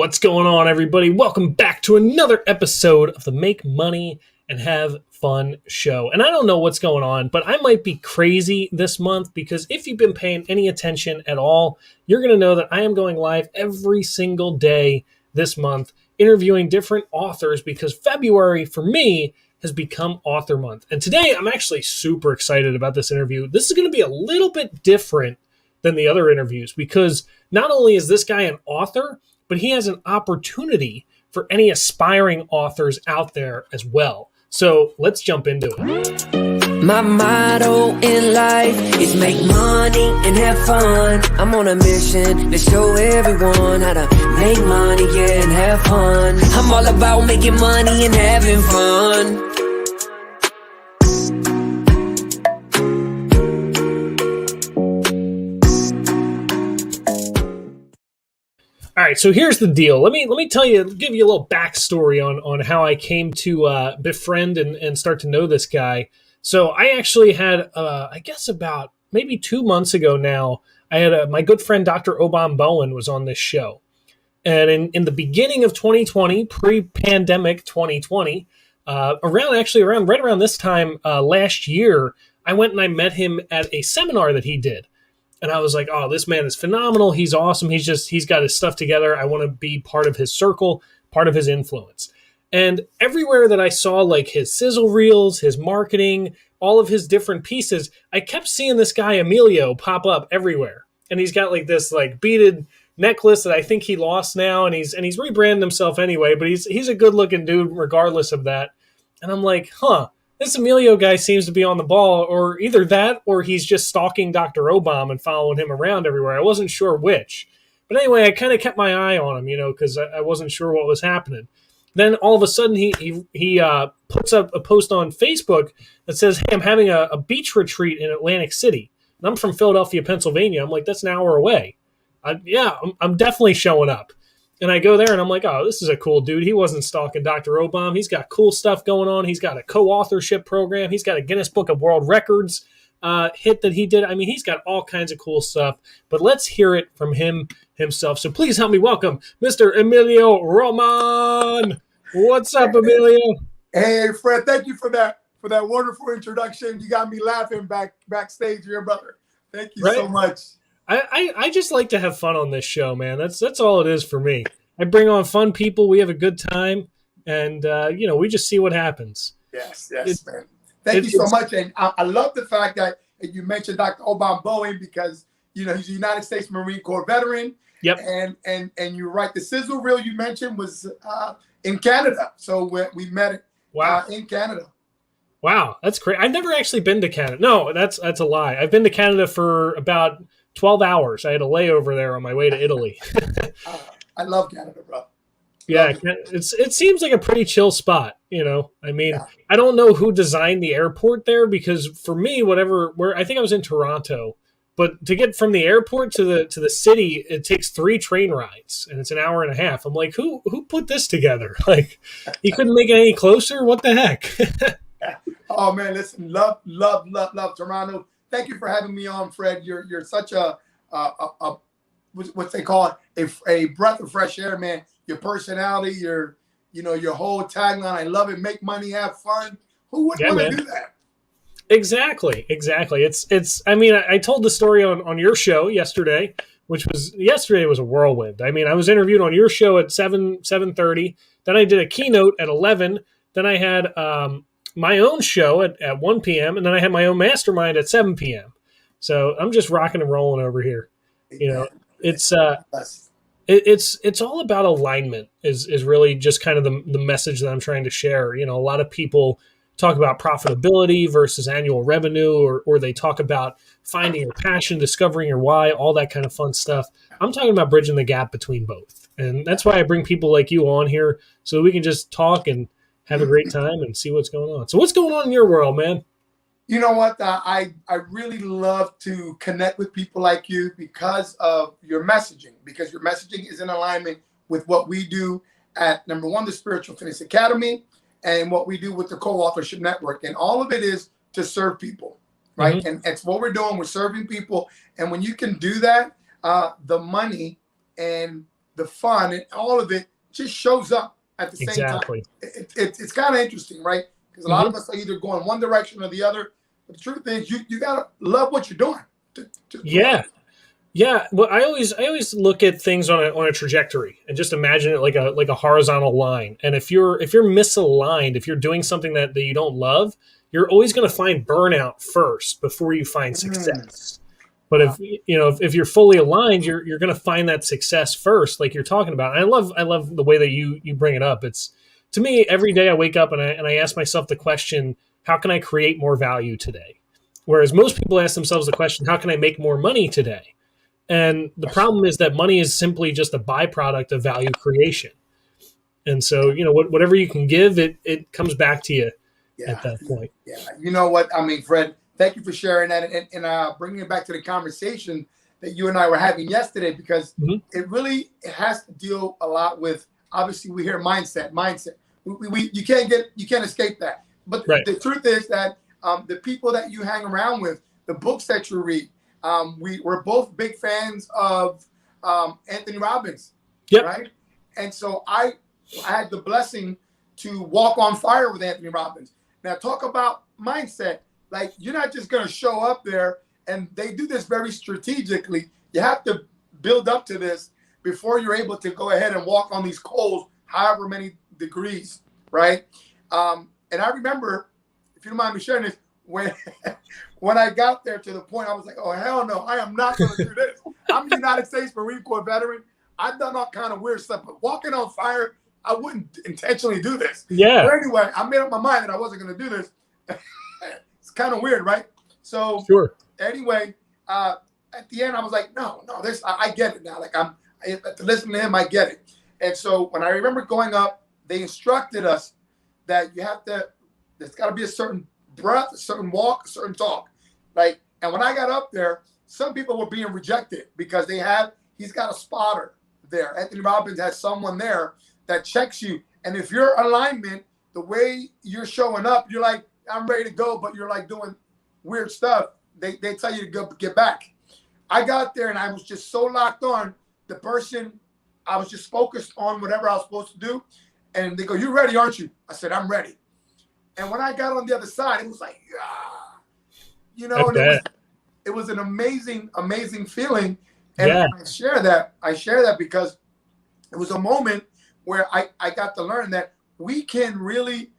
What's going on, everybody? Welcome back to another episode of the Make Money and Have Fun show. And I don't know what's going on, but I might be crazy this month because if you've been paying any attention at all, you're going to know that I am going live every single day this month, interviewing different authors because February, for me, has become author month. And today, I'm actually super excited about this interview. This is going to be a little bit different than the other interviews because not only is this guy an author, but he has an opportunity for any aspiring authors out there as well. So let's jump into it. My motto in life is make money and have fun. I'm on a mission to show everyone how to make money, yeah, and have fun. I'm all about making money and having fun. All right, so here's the deal. Let me tell you, give you a little backstory on how I came to befriend and start to know this guy. So I actually had, I guess about maybe 2 months ago now, I had my good friend Dr. Obam Bowen was on this show. And in the beginning of 2020, pre-pandemic 2020, right around this time last year, I went and I met him at a seminar that he did. And I was like, oh, this man is phenomenal. He's awesome. He's got his stuff together. I want to be part of his circle, part of his influence. And everywhere that I saw like his sizzle reels, his marketing, all of his different pieces, I kept seeing this guy, Emilio, pop up everywhere. And he's got like this like beaded necklace that I think he lost now. And he's rebranded himself anyway, but he's a good looking dude regardless of that. And I'm like, this Emilio guy seems to be on the ball, or either that or he's just stalking Dr. Obam and following him around everywhere. I wasn't sure which. But anyway, I kind of kept my eye on him, because I wasn't sure what was happening. Then all of a sudden he puts up a post on Facebook that says, hey, I'm having a beach retreat in Atlantic City. And I'm from Philadelphia, Pennsylvania. I'm like, that's an hour away. I'm definitely showing up. And I go there and I'm like, oh, this is a cool dude. He wasn't stalking Dr. Obam. He's got cool stuff going on. He's got a co-authorship program. He's got a Guinness Book of World Records hit that he did. I mean, he's got all kinds of cool stuff. But let's hear it from him himself. So please help me welcome Mr. Emilio Roman. What's up, Emilio? Hey, Fred, thank you for that wonderful introduction. You got me laughing backstage here, brother. Thank you so much. I just like to have fun on this show, man. That's all it is for me. I bring on fun people. We have a good time, and we just see what happens. Yes, man. Thank you so much, and I love the fact that you mentioned Dr. Obam Bowen because he's a United States Marine Corps veteran. Yep. And you're right. The sizzle reel you mentioned was in Canada, so we met in Canada. Wow, that's great. I've never actually been to Canada. No, that's a lie. I've been to Canada for about 12 hours. I had a layover there on my way to Italy. I love Canada, bro. Yeah, it seems like a pretty chill spot, I mean, I don't know who designed the airport there because for me, I think I was in Toronto, but to get from the airport to the city, it takes 3 train rides and it's an hour and a half. I'm like, who put this together? Like, you couldn't make it any closer? What the heck? Oh man, listen, love Toronto. Thank you for having me on, Fred. You're such a what's they call it, a breath of fresh air, man. Your personality, your whole tagline. I love it. Make money, have fun. Who wouldn't want to do that? Exactly. It's. I mean, I told the story on your show yesterday, yesterday was a whirlwind. I mean, I was interviewed on your show at 7:30. Then I did a keynote at 11. Then I had my own show at 1 p.m. and then I had my own mastermind at 7 p.m. So I'm just rocking and rolling over here. It's all about alignment is really just kind of the message that I'm trying to share. A lot of people talk about profitability versus annual revenue, or they talk about finding your passion, discovering your why, all that kind of fun stuff. I'm talking about bridging the gap between both. And that's why I bring people like you on here so we can just talk and have a great time and see what's going on. So what's going on in your world, man? You know what? I really love to connect with people like you because of your messaging, because your messaging is in alignment with what we do at, number one, the Spiritual Fitness Academy, and what we do with the Co-Authorship Network. And all of it is to serve people, right? Mm-hmm. And it's what we're doing. We're serving people. And when you can do that, the money and the fun, and all of it just shows up at the same time. Exactly. It's kind of interesting, right? Because a lot of us are either going one direction or the other. But the truth is, you gotta love what you're doing. Yeah. Yeah, well, I always look at things on a trajectory and just imagine it like a horizontal line. And if you're misaligned, if you're doing something that you don't love, you're always going to find burnout first before you find success. But if you're fully aligned, you're going to find that success first, like you're talking about. And I love the way that you bring it up. It's, to me, every day I wake up and I ask myself the question, how can I create more value today? Whereas most people ask themselves the question, how can I make more money today? And the problem is that money is simply just a byproduct of value creation. And so, whatever you can give, it comes back to you at that point. Yeah. You know what? I mean, Fred, thank you for sharing that and bringing it back to the conversation that you and I were having yesterday, because it has to deal a lot with, obviously we hear mindset. You can't escape that. But the truth is that the people that you hang around with, the books that you read, we're both big fans of Anthony Robbins, right? And so I had the blessing to walk on fire with Anthony Robbins. Now, talk about mindset. Like, you're not just going to show up there, and they do this very strategically. You have to build up to this before you're able to go ahead and walk on these coals, however many degrees, right? And I remember, if you don't mind me sharing this, when I got there to the point, I was like, oh, hell no, I am not going to do this. I'm a United States Marine Corps veteran. I've done all kind of weird stuff, but walking on fire, I wouldn't intentionally do this. Yeah. But anyway, I made up my mind that I wasn't going to do this. It's kind of weird, right? So anyway, at the end, I was like, no, I get it now. Like, to listen to him, I get it. And so when I remember going up, they instructed us that there's got to be a certain breath, a certain walk, a certain talk. Like, and when I got up there, some people were being rejected because he's got a spotter there. Anthony Robbins has someone there that checks you. And if your alignment, the way you're showing up, you're like, I'm ready to go, but you're like doing weird stuff. They tell you to go get back. I got there and I was just so locked on the person. I was just focused on whatever I was supposed to do. And they go, you ready, aren't you? I said, I'm ready. And when I got on the other side, it was like, and it was an amazing, amazing feeling. And I share that because it was a moment where I got to learn that we can really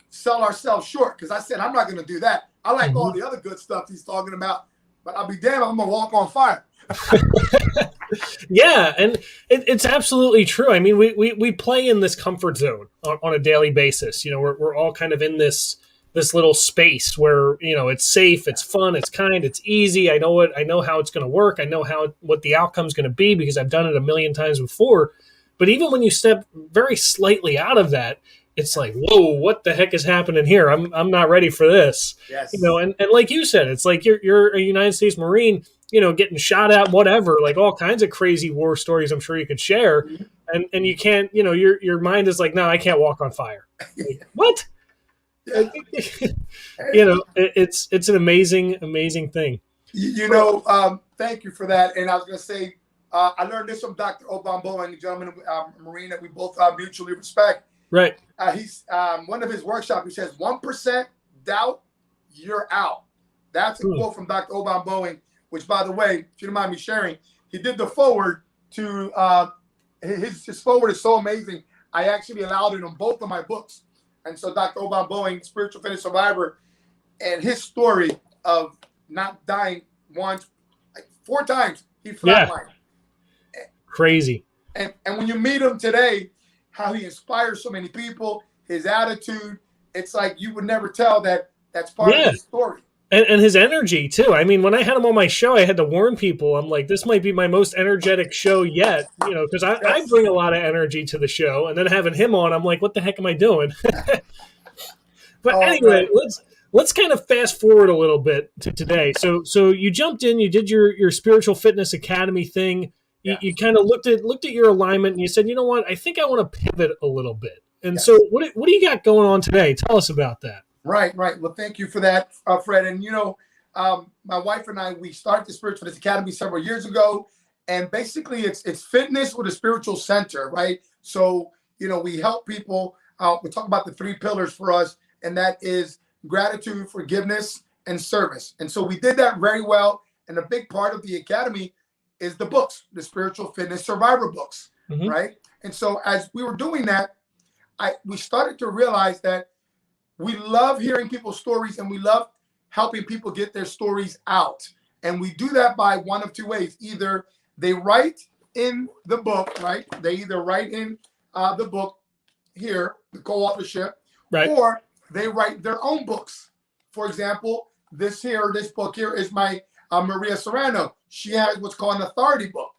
sell ourselves short. Because I said, I'm not going to do that. I like all the other good stuff he's talking about, but I'll be damned, I'm going to walk on fire. Yeah, and it's absolutely true. I mean, we play in this comfort zone on a daily basis. We're all kind of in this little space where it's safe, it's fun, it's kind, it's easy. I know how it's going to work. I know what the outcome's going to be because I've done it a million times before. But even when you step very slightly out of that, it's like, whoa, what the heck is happening here? I'm not ready for this. Yes. And like you said, it's like you're a United States Marine, getting shot at, whatever, like all kinds of crazy war stories I'm sure you could share. And you can't, your mind is like, no, I can't walk on fire. Like, what? It's an amazing thing. Thank you for that. And I was going to say, I learned this from Dr. Obambo, a gentleman, Marine that we both mutually respect. Right. He's one of his workshops. He says, 1% doubt, you're out. That's a quote from Dr. Obambo, which, by the way, if you don't mind me sharing, he did the forward to his forward is so amazing. I actually allowed it on both of my books. And so Dr. Obambo, Spiritual Fitness Survivor, and his story of not dying once, like 4 times, he flatlined. Crazy. And when you meet him today, how he inspires so many people, his attitude, it's like you would never tell that's part of his story. And his energy, too. I mean, when I had him on my show, I had to warn people. I'm like, this might be my most energetic show yet, because I bring a lot of energy to the show. And then having him on, I'm like, what the heck am I doing? But anyway, let's kind of fast forward a little bit to today. So you jumped in, you did your Spiritual Fitness Academy thing. You kind of looked at your alignment and you said, you know what, I think I want to pivot a little bit. And so what do you got going on today? Tell us about that. Right. Well, thank you for that, Fred. And, my wife and I, we started the Spiritual Fitness Academy several years ago. And basically it's fitness with a spiritual center, right? So, we help people. We talk about the 3 pillars for us, and that is gratitude, forgiveness, and service. And so we did that very well. And a big part of the academy is the books, the spiritual fitness survivor books, Mm-hmm. right? And so as we were doing that, we started to realize that we love hearing people's stories, and we love helping people get their stories out. And we do that by one of 2 ways. Either they write in the book, right? They either write in the book here, the co-authorship, Right. or they write their own books. For example, this book here is my Maria Serrano. She has what's called an authority book.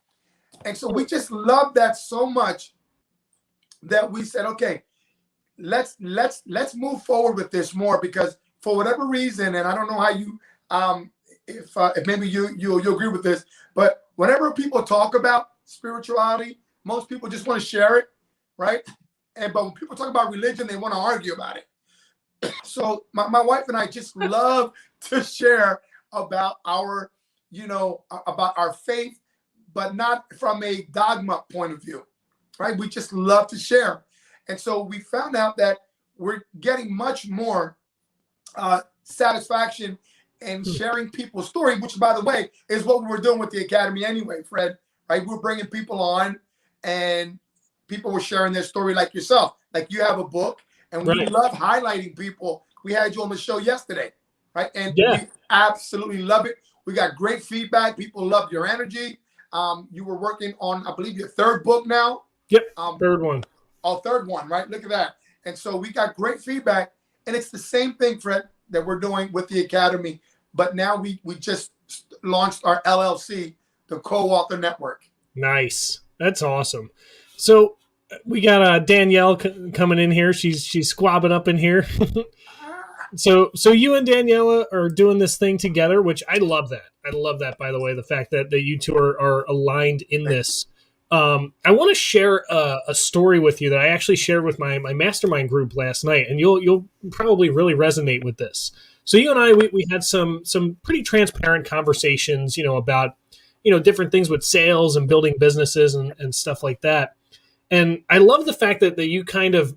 And so we just love that so much that we said, okay, let's move forward with this more, because for whatever reason, and I don't know how you if maybe you'll agree with this, but whenever people talk about spirituality, most people just want to share it, right? But when people talk about religion, they want to argue about it. So my wife and I just love to share about our faith, but not from a dogma point of view, right? We just love to share. And so we found out that we're getting much more satisfaction in sharing people's story, which, by the way, is what we were doing with the academy anyway, Fred, right? We're bringing people on, and people were sharing their story like yourself. Like, you have a book, and we love highlighting people. We had you on the show yesterday, right? And we absolutely love it. We got great feedback. People loved your energy. You were working on, I believe, your 3rd book now. Yep, 3rd one. Oh, 3rd one, right? Look at that. And so we got great feedback. And it's the same thing, Fred, that we're doing with the academy. But now we just launched our LLC, the Co-Author Network. Nice. That's awesome. So we got Danielle coming in here. She's squabbing up in here. So you and Daniela are doing this thing together, which I love that. I love that, by the way, the fact that you two are aligned in this. I want to share a story with you that I actually shared with my mastermind group last night, and you'll probably really resonate with this. So you and I, we had some pretty transparent conversations, about, different things with sales and building businesses and stuff like that. And I love the fact that you kind of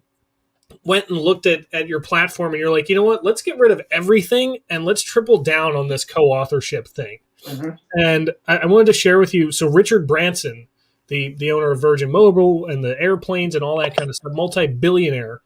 went and looked at your platform, and you're like, you know what, let's get rid of everything and let's triple down on this co-authorship thing. Mm-hmm. And I wanted to share with you. So Richard Branson, the owner of Virgin Mobile and the airplanes and all that kind of stuff, multi-billionaire,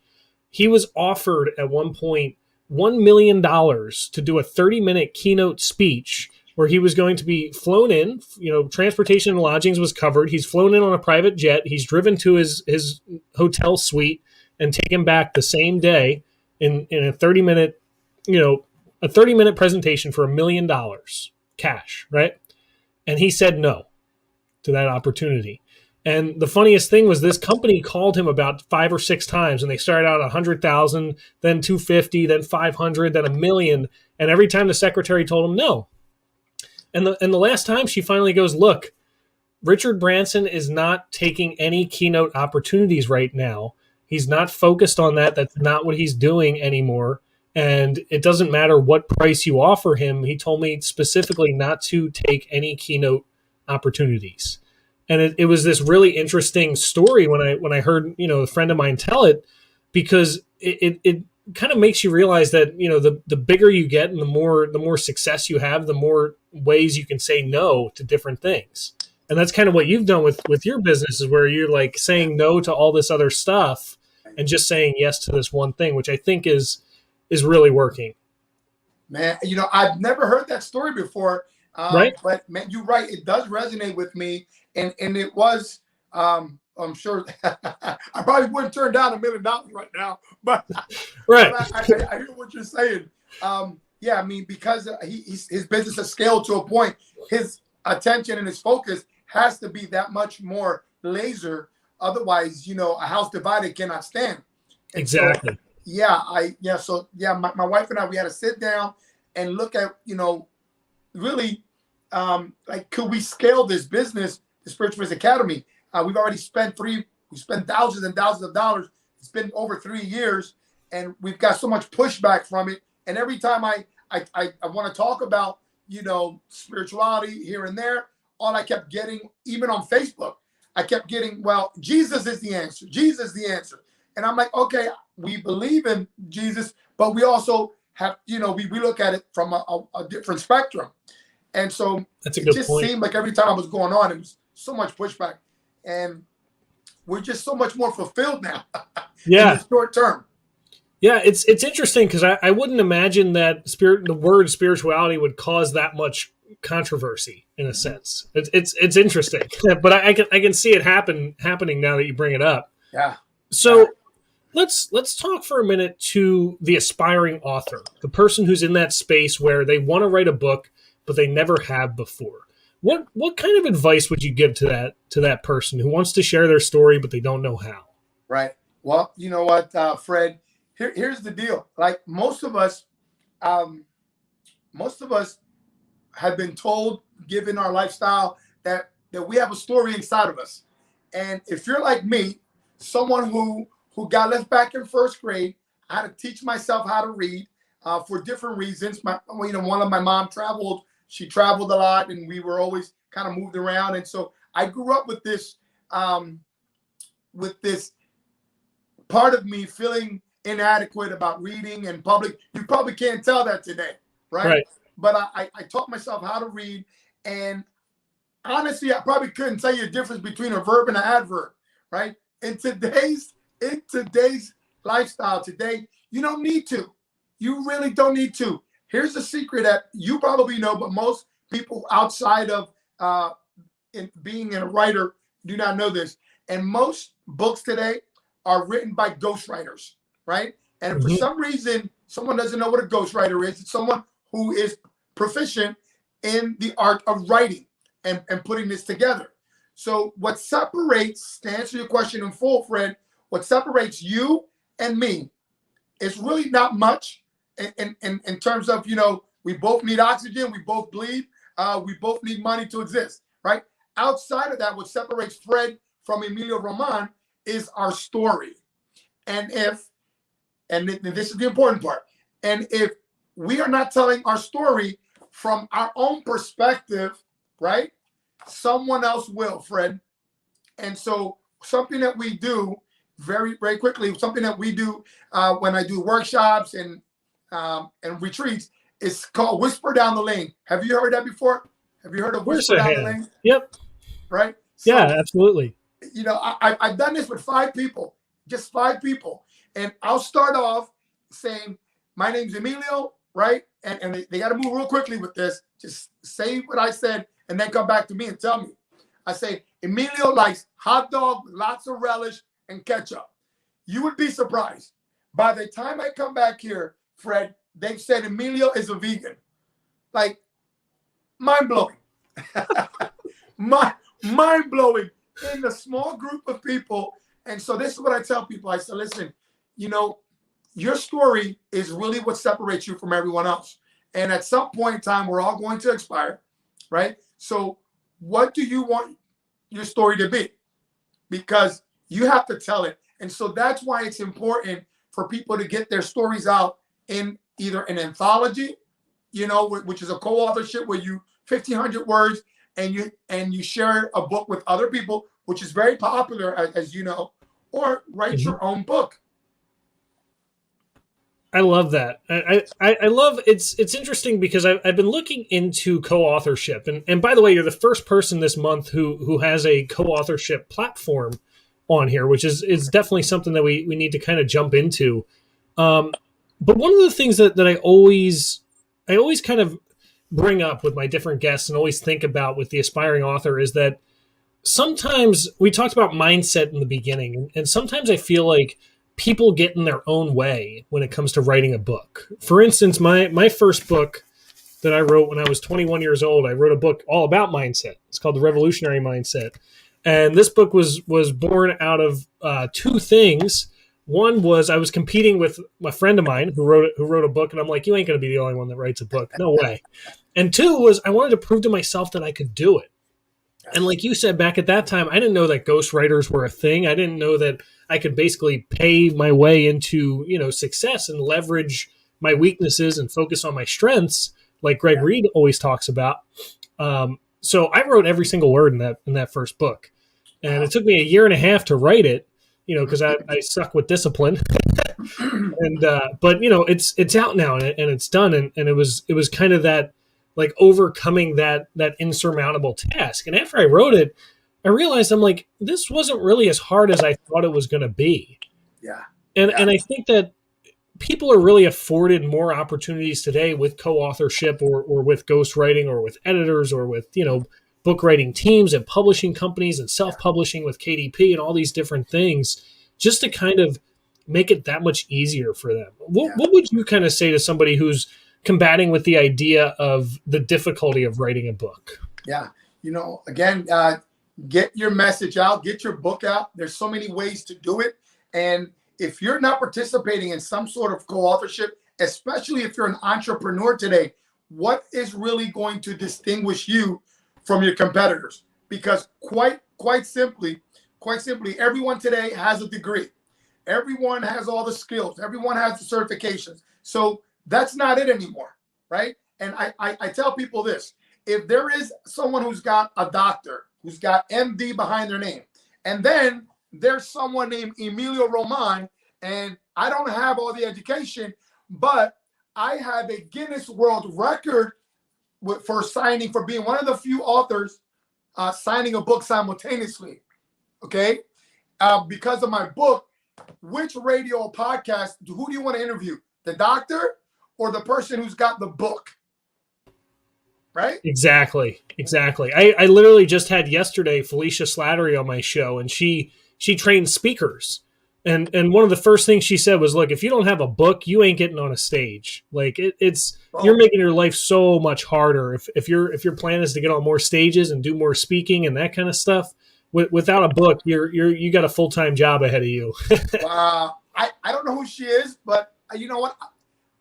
he was offered at one point $1 million to do a 30-minute keynote speech where he was going to be flown in, transportation and lodgings was covered. He's flown in on a private jet. He's driven to his hotel suite and taken back the same day in a 30-minute, a 30-minute presentation for $1 million cash, right? And he said no to that opportunity. And the funniest thing was this company called him about 5 or 6 times, and they started out 100,000, then 250, then 500, then $1 million. And every time the secretary told him no. And the last time she finally goes, look, Richard Branson is not taking any keynote opportunities right now. He's not focused on that. That's not what he's doing anymore. And it doesn't matter what price you offer him. He told me specifically not to take any keynote opportunities. And it was this really interesting story when I heard, a friend of mine tell it, because it kind of makes you realize that, the bigger you get and the more success you have, the more ways you can say no to different things. And that's kind of what you've done with your business, is where you're like saying no to all this other stuff and just saying yes to this one thing, which I think is really working. Man, I've never heard that story before. Right? But man, you're right. It does resonate with me. And it was, I'm sure I probably wouldn't turn down $1 million right now, but right. But I hear what you're saying. Yeah, I mean, because his business has scaled to a point, his attention and his focus has to be that much more laser. Otherwise, a house divided cannot stand. And exactly. So, my wife and I, we had to sit down and look at, really, could we scale this business, the Spiritual Fitness Academy? We've already spent thousands and thousands of dollars. It's been over 3 years, and we've got so much pushback from it. And every time I want to talk about, spirituality here and there, all I kept getting, even on Facebook, I kept getting, well, Jesus is the answer. Jesus is the answer. And I'm like, okay, we believe in Jesus, but we also have, we look at it from a different spectrum. And so That's a it good just point. seemed like every time I was going on, it was so much pushback. And we're just so much more fulfilled now in the short term. Yeah, it's interesting because I wouldn't imagine that the word spirituality would cause that much controversy in a sense. It's interesting, but I can see it happening now that you bring it up. Yeah. So let's talk for a minute to the aspiring author, the person who's in that space where they want to write a book but they never have before. What kind of advice would you give to that person who wants to share their story but they don't know how? Right. Well, you know what, Fred. Here's the deal. Like most of us have been told, given our lifestyle, that we have a story inside of us. And if you're like me, someone who got left back in first grade, I had to teach myself how to read for different reasons. One of my mom traveled. She traveled a lot, and we were always kind of moved around. And so I grew up with this part of me feeling inadequate about reading in public. You probably can't tell that today, right? But I taught myself how to read, and honestly, I probably couldn't tell you the difference between a verb and an adverb, right? In today's lifestyle today, you don't need to. You really don't need to. Here's a secret that you probably know, but most people outside of being a writer do not know this. And most books today are written by ghostwriters, right? And if for some reason someone doesn't know what a ghostwriter is, it's someone who is proficient in the art of writing and putting this together. So what separates, to answer your question in full, Fred, what separates you and me is really not much in terms of, we both need oxygen, we both bleed, we both need money to exist, right? Outside of that, what separates Fred from Emilio Roman is our story. And this is the important part, and if we are not telling our story from our own perspective, right, someone else will, Fred. And so something that we do very, very quickly, something that we do when I do workshops and retreats is called Whisper Down the Lane. Have you heard that before? Have you heard of Whisper Down the Lane? Yep. Right? So, yeah, absolutely. I've done this with 5 people, just 5 people. And I'll start off saying, my name's Emilio, right? And they got to move real quickly with this. Just say what I said and then come back to me and tell me. I say, Emilio likes hot dog with lots of relish and ketchup. You would be surprised. By the time I come back here, Fred, they've said Emilio is a vegan. Like, mind-blowing. Mind-blowing in the small group of people. And so this is what I tell people. I said, listen, your story is really what separates you from everyone else. And at some point in time, we're all going to expire, right? So what do you want your story to be? Because you have to tell it. And so that's why it's important for people to get their stories out in either an anthology, which is a co-authorship where you 1,500 words and you share a book with other people, which is very popular, as you know, or write your own book. I love that. I love it's interesting because I've been looking into co-authorship, and by the way, you're the first person this month who has a co-authorship platform on here, which is definitely something that we need to kind of jump into. But one of the things that I always kind of bring up with my different guests and always think about with the aspiring author is that sometimes we talked about mindset in the beginning, and sometimes I feel like people get in their own way when it comes to writing a book. For instance, my first book that I wrote when I was 21 years old, I wrote a book all about mindset. It's called The Revolutionary Mindset. And this book was born out of 2 things. One was I was competing with a friend of mine who wrote a book, and I'm like, you ain't going to be the only one that writes a book. No way. And 2 was I wanted to prove to myself that I could do it. And like you said, back at that time, I didn't know that ghostwriters were a thing. I didn't know that I could basically pay my way into, success and leverage my weaknesses and focus on my strengths, like Greg Reed always talks about. so I wrote every single word in that first book, and it took me a year and a half to write it, because I suck with discipline. And but it's out now, and it's done, and it was kind of that, like, overcoming that insurmountable task. And after I wrote it, I realized, I'm like, this wasn't really as hard as I thought it was going to be. Yeah. And I think that people are really afforded more opportunities today with co-authorship, or with ghostwriting, or with editors, or with book writing teams and publishing companies and self-publishing with KDP and all these different things, just to kind of make it that much easier for them. What would you kind of say to somebody who's combating with the idea of the difficulty of writing a book? Yeah. Again, get your message out, get your book out. There's so many ways to do it. And if you're not participating in some sort of co-authorship, especially if you're an entrepreneur today, what is really going to distinguish you from your competitors? Because quite simply, everyone today has a degree. Everyone has all the skills. Everyone has the certifications. So that's not it anymore, right? And I tell people this: if there is someone who's got a doctor, who's got MD behind their name, and then there's someone named Emilio Roman, and I don't have all the education, but I have a Guinness World Record for being one of the few authors signing a book simultaneously, okay? Because of my book, which radio or podcast, who do you want to interview? The doctor or the person who's got the book? Right? Exactly. I literally just had yesterday Felicia Slattery on my show, and she trains speakers. And one of the first things she said was, look, if you don't have a book, you ain't getting on a stage. Like you're making your life so much harder. If your plan is to get on more stages and do more speaking and that kind of stuff, without a book, you got a full-time job ahead of you. I don't know who she is, but you know what?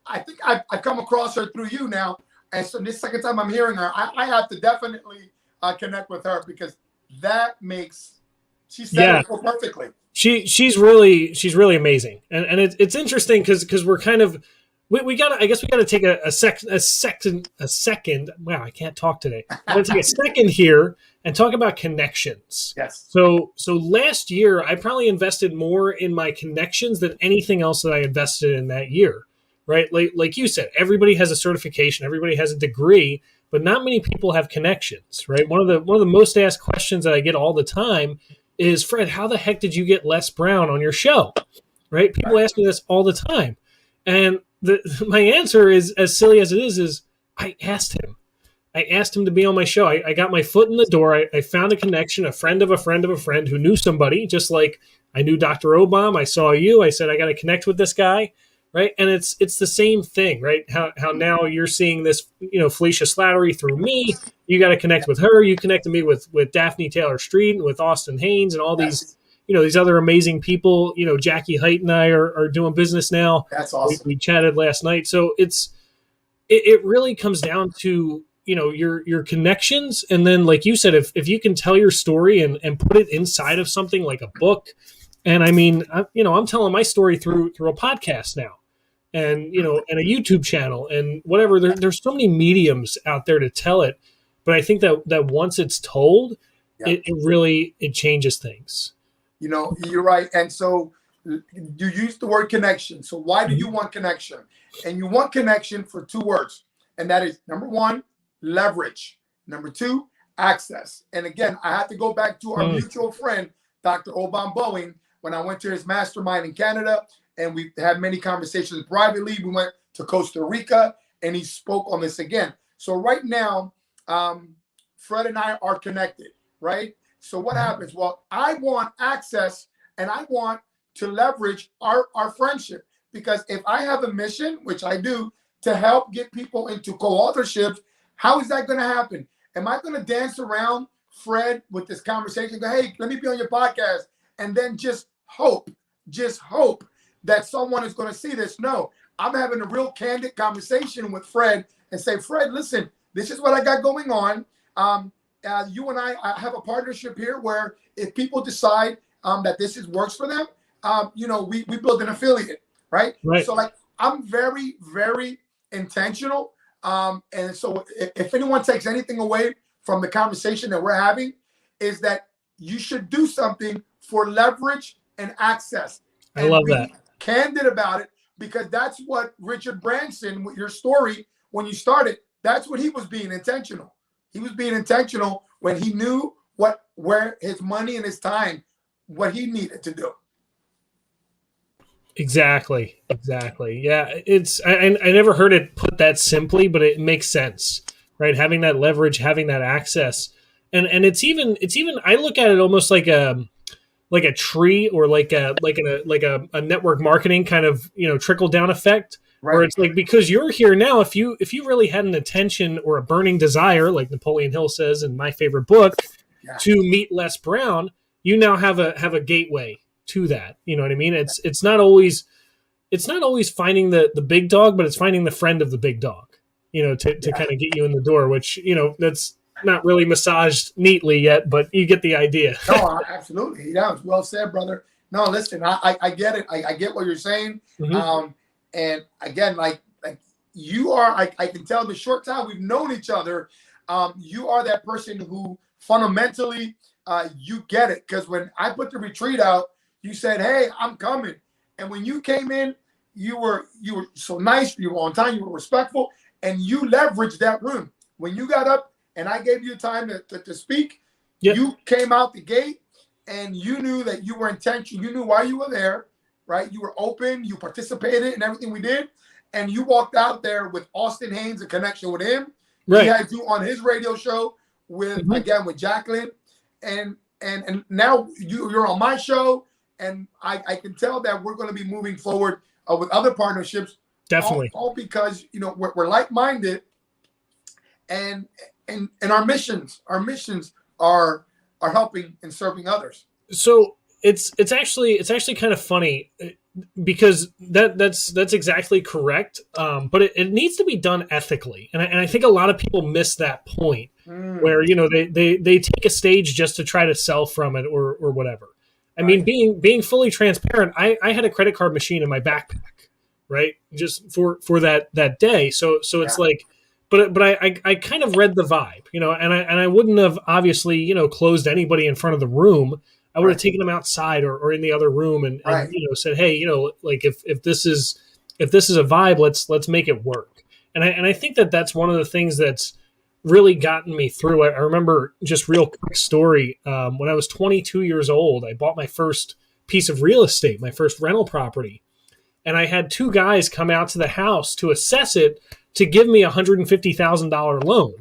I think I've come across her through you now. And so this second time I'm hearing her, I have to definitely connect with her, because she said it so perfectly. She's really amazing. And it's interesting because we're kind of, we gotta take a second. Wow, I can't talk today. I'm gonna take a second here and talk about connections. Yes. So last year I probably invested more in my connections than anything else that I invested in that year. Right? Like you said, everybody has a certification, everybody has a degree, but not many people have connections, right? One of the most asked questions that I get all the time is, Fred, how the heck did you get Les Brown on your show? Right? People ask me this all the time. And my answer is, as silly as it is I asked him. I asked him to be on my show. I got my foot in the door. I found a connection, a friend of a friend of a friend who knew somebody, just like I knew Dr. Obam. I saw you. I said, I got to connect with this guy. Right. And it's the same thing, right? How now you're seeing this, Felicia Slattery through me. You got to connect with her. You connected me with Daphne Taylor Street and with Austin Haynes and all these, these other amazing people. Jackie Height and I are doing business now. That's awesome. We chatted last night. So it really comes down to, your connections. And then, like you said, if you can tell your story and put it inside of something like a book. And I mean, I'm telling my story through a podcast now. And, and a YouTube channel and whatever. There's so many mediums out there to tell it. But I think that once it's told, it really changes things. You're right. And so you use the word connection. So why do you want connection? And you want connection for two words. And that is, number one, leverage. Number two, access. And again, I have to go back to our mutual friend, Dr. Obam Boeing, when I went to his mastermind in Canada. And we had many conversations privately. We went to Costa Rica, and he spoke on this again. So right now, Fred and I are connected, right? So what happens? Well, I want access, and I want to leverage our friendship, because if I have a mission, which I do, to help get people into co-authorships, how is that going to happen? Am I going to dance around Fred with this conversation, go, hey, let me be on your podcast, and then just hope that someone is going to see this? No, I'm having a real candid conversation with Fred and say, Fred, listen, this is what I got going on. You and I have a partnership here where if people decide that this works for them, we build an affiliate, right? So like, I'm very, very intentional. And so if anyone takes anything away from the conversation that we're having is that you should do something for leverage and access I and love that. be candid about it, because that's what Richard Branson, with your story, when you started, that's what he was being intentional. He was being intentional when he knew where his money and his time, what he needed to do. Exactly. Yeah, I never heard it put that simply, but it makes sense, right? Having that leverage, having that access, and it's even I look at it almost like a tree, or like a network marketing kind of, trickle down effect, where Right. it's like, because you're here now, if you really had an intention or a burning desire, like Napoleon Hill says in my favorite book, Yeah. to meet Les Brown, you now have a gateway to that. You know what I mean? It's not always finding the big dog, but it's finding the friend of the big dog, to kind of get you in the door, which, that's not really massaged neatly yet, but you get the idea. No, absolutely. Yeah, it's well said, brother. No, listen, I get it. I get what you're saying. Mm-hmm. And again, like you are, I can tell the short time we've known each other, you are that person who fundamentally, you get it. Because when I put the retreat out, you said, "Hey, I'm coming." And when you came in, you were so nice, you were on time, you were respectful, and you leveraged that room. When you got up and I gave you time to speak, Yep. You came out the gate and you knew that you were intentional. You knew why you were there, right? You were open, you participated in everything we did, and you walked out there with Austin Haynes, a connection with him. Right. He had you on his radio show with, again, with Jacqueline. And now you're on my show, and I can tell that we're going to be moving forward with other partnerships. Definitely. All because, we're like-minded, and our missions are helping and serving others. So it's actually kind of funny, because that's exactly correct. But it needs to be done ethically, and I think a lot of people miss that point, where they take a stage just to try to sell from it or whatever. I mean, being fully transparent, I had a credit card machine in my backpack, right, just for that day. So it's like. But I kind of read the vibe, and I wouldn't have obviously, closed anybody in front of the room. I would have taken them outside or in the other room and said, "Hey, like if this is a vibe, let's make it work." And I think that's one of the things that's really gotten me through. I remember, just real quick story, when I was 22 years old, I bought my first piece of real estate, my first rental property, and I had two guys come out to the house to assess it, to give me a $150,000 loan.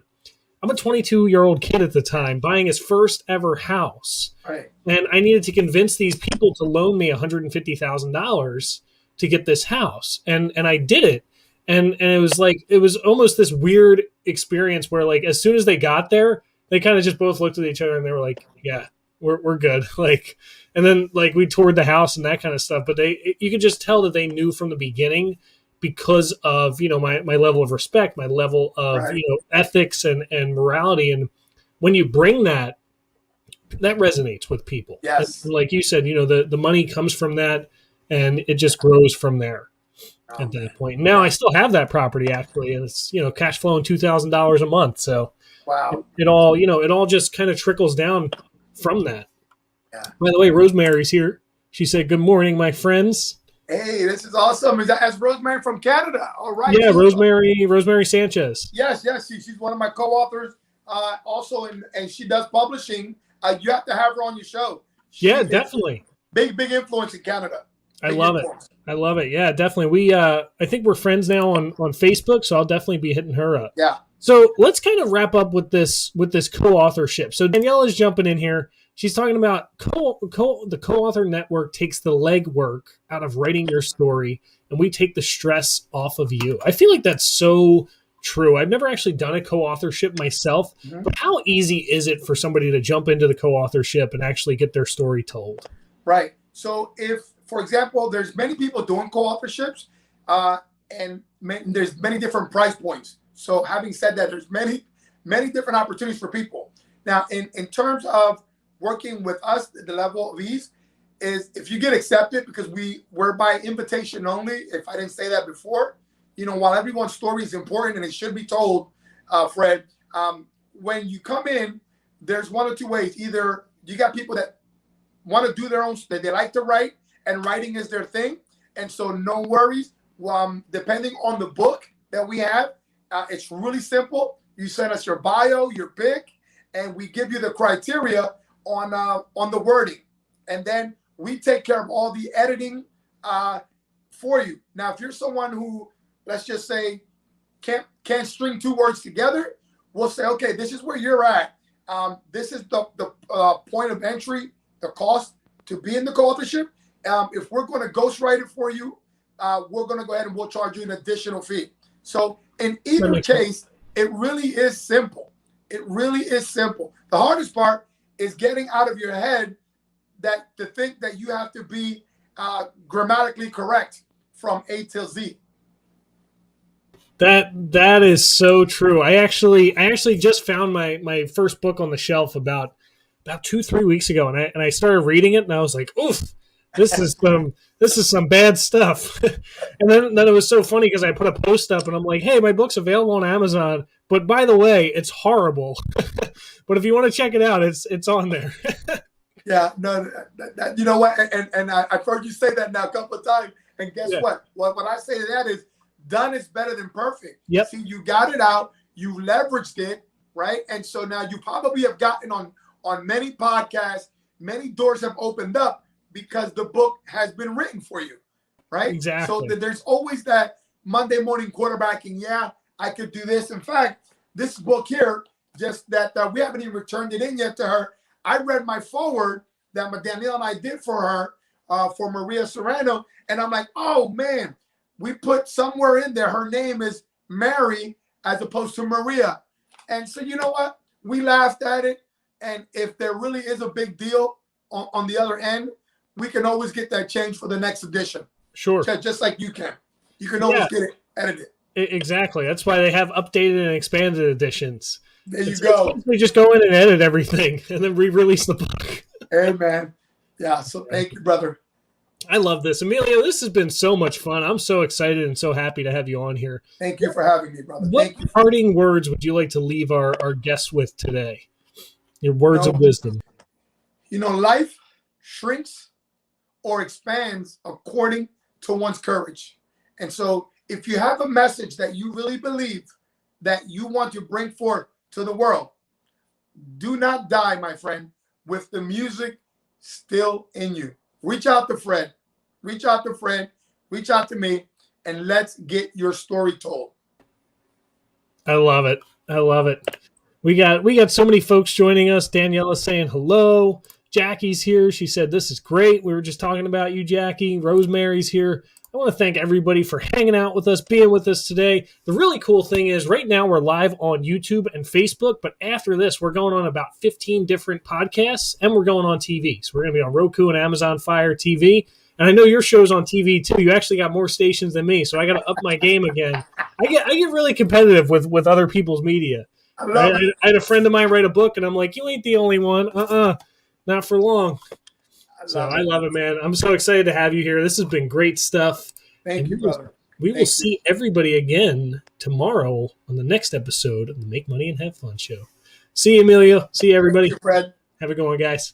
I'm a 22-year-old kid at the time, buying his first ever house. Right. And I needed to convince these people to loan me $150,000 to get this house. And I did it. And it was almost this weird experience where, like, as soon as they got there, they kind of just both looked at each other and they were like, "Yeah, we're good." Like, and then, like, we toured the house and that kind of stuff. But you could just tell that they knew from the beginning, because of my level of respect, my level of ethics and morality, and when you bring that resonates with people. Yes, and like you said, the money comes from that, and it just grows from there. At that point, now I still have that property actually, and it's cash flowing $2,000 a month. So wow, it all just kind of trickles down from that. Yeah. By the way, Rosemary's here. She said, "Good morning, my friends." Hey, this is awesome. That's Rosemary from Canada. All right. Yeah, Rosemary Sanchez. Yes. She's one of my co-authors also, and she does publishing. You have to have her on your show. Definitely. Big influence in Canada. I love it. Yeah, definitely. I think we're friends now on Facebook, so I'll definitely be hitting her up. Yeah. So let's kind of wrap up with this co-authorship. So Danielle is jumping in here. She's talking about the co-author network takes the legwork out of writing your story, and we take the stress off of you. I feel like that's so true. I've never actually done a co-authorship myself, but how easy is it for somebody to jump into the co-authorship and actually get their story told? Right. So if, for example, there's many people doing co-authorships, and there's many different price points. So having said that, there's many different opportunities for people. Now, in terms of working with us, the level of ease is if you get accepted, because we're by invitation only. If I didn't say that before, while everyone's story is important and it should be told, Fred, when you come in, there's one or two ways. Either you got people that want to do their own, that they like to write, and writing is their thing. And so no worries. Depending on the book that we have, it's really simple. You send us your bio, your pick, and we give you the criteria on the wording. And then we take care of all the editing for you. Now, if you're someone who, let's just say, can't string two words together, we'll say, okay, this is where you're at. This is the point of entry, the cost to be in the co-authorship. If we're going to ghostwrite it for you, we're going to go ahead and we'll charge you an additional fee. So in either case, it really is simple. It really is simple. The hardest part is getting out of your head that to think that you have to be grammatically correct from A till Z. That is so true. I actually just found my first book on the shelf about 2-3 weeks ago, and I started reading it, and I was like, oof, this is some bad stuff. And then it was so funny because I put a post up, and I'm like, hey, my book's available on Amazon, but by the way, it's horrible. But if you want to check it out, it's on there. Yeah, no, you know what? And I've heard you say that now a couple of times. And guess what? What I say to that is, done is better than perfect. Yep. See, you got it out, you leveraged it, right? And so now you probably have gotten on many podcasts, many doors have opened up because the book has been written for you, right? Exactly. So there's always that Monday morning quarterbacking. Yeah, I could do this. In fact, this book here, just that we haven't even returned it in yet to her. I read my foreword that Danielle and I did for her, for Maria Serrano, and I'm like, oh man, we put somewhere in there her name is Mary as opposed to Maria. And so you know what? We laughed at it. And if there really is a big deal on the other end, we can always get that changed for the next edition. Sure. Just like you can. You can always get it edited. Exactly. That's why they have updated and expanded editions. There you go. We just go in and edit everything and then re-release the book. Hey, man. Yeah, so thank you, brother. I love this. Emilio, this has been so much fun. I'm so excited and so happy to have you on here. Thank you for having me, brother. What Thank you. parting words would you like to leave our guests with today? Your words of wisdom. You know, life shrinks or expands according to one's courage. And so if you have a message that you really believe that you want to bring forth to the world, do not die, my friend, with the music still in you. Reach out to Fred. Reach out to Fred. Reach out to me, and let's get your story told. I love it. I love it. We got so many folks joining us. Danielle is saying hello. Jackie's here. She said, this is great. We were just talking about you, Jackie. Rosemary's here. I want to thank everybody for hanging out with us, being with us today. The really cool thing is right now we're live on YouTube and Facebook, but after this, we're going on about 15 different podcasts, and we're going on TV. So we're going to be on Roku and Amazon Fire TV. And I know your show's on TV too. You actually got more stations than me, so I got to up my game again. I get really competitive with other people's media. I had a friend of mine write a book, and I'm like, you ain't the only one. Not for long. I love it, man. I'm so excited to have you here. This has been great stuff. Thank you, brother. We will see everybody again tomorrow on the next episode of the Make Money and Have Fun show. See you, Emilio. See you, everybody. Thank you, Fred. Have a good one, guys.